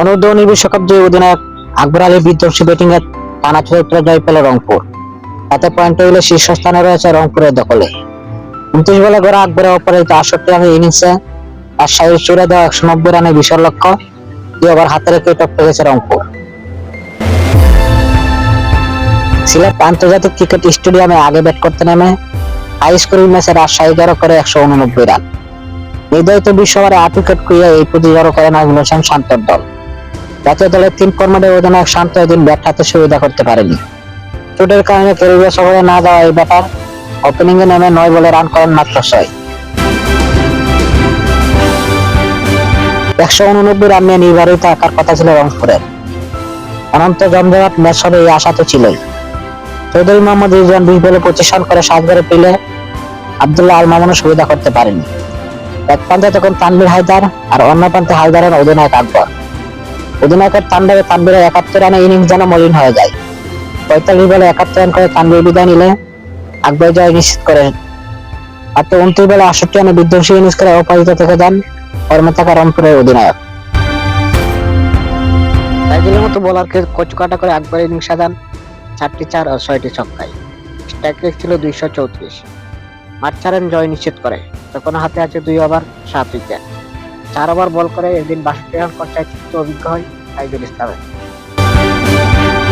অনূর্ধ্ব-19 বিশ্বকাপ জয়ী অধিনায়ক আকবর আলীর বিধ্বংসী ব্যাটিং এ টানা চতুর্থ জয় পেল রংপুর। তাতে পয়েন্ট টেবিলে শীর্ষস্থানে রয়েছে রংপুরের দখলে। 29 বলে গড়া আকবরের অপরাজিত 68 রানের ইনিংসে রাজশাহীর ছুড়ে দেওয়া 190 রানের বিশাল লক্ষ্য 2 ওভার হাতে রেখে টপকে গেছে রংপুর। সিলেট আন্তর্জাতিক ক্রিকেট স্টেডিয়ামে আগে ব্যাট করতে নেমে হাই স্কোরিং ম্যাচে রাজশাহী জড়ো করে 189 রান। নির্ধারিত 20 ওভারে 8 উইকেট খুইয়ে এই প্রতি জড়ো করে নাজমুল হোসেন শান্তর দল। জাতীয় দলের 3 ফরম্যাটের অধিনায়ক শান্ত এদিন ব্যাট হাতে সুবিধা করতে পারেনি। চোটের কারণে ক্যারিবীয় সফরে না যাওয়া এই ব্যাটার ওপেনিং এ নেমে 9 বলে রান করেন মাত্র 6। 189 রান নিয়ে নির্ধারিত আকার কথা ছিল রংপুরের। অনন্ত জমজমাট ম্যাচ হবে এই আশা তো ছিলই। চৌধুরী মোহাম্মদ রিজওয়ান 20 বলে 25 রান করে 7 গড়ে পেলে আব্দুল্লাহ আল মামুনও সুবিধা করতে পারেনি। এক প্রান্তে তখন তানভীর হায়দার আর অন্য প্রান্তে হায়দারের অধিনায়ক আকবর। অধিনায়কের তাণ্ডবে তানভীরের 71 রানে ইনিংস যেন মলিন হয়ে যায়। 45 বলে 71 রান করে তানভীর বিদায় নিলে আকবর জয় নিশ্চিত করে। মাত্র 29 বলে 68 রানে বিধ্বংসী ইনিংস করে অপরাজিত থেকে যান ফর্মে থাকা রংপুরের অধিনায়ক। তাইজুলের মতো বোলারকে কচুকাটা করে আকবর ইনিংস সাজান 4টি 4 ও 6টি ছক্কায়। স্ট্রাইক রেট ছিল 234। মাঠ ছাড়েন জয় নিশ্চিত করে। তখন হাতে আছে 2 ওভার 7 উইকেট। 4 ওভার বল করে এদিন 62 রান খরচায় তৃতীয় অভিজ্ঞ হয় তাইজুল ইসলামের।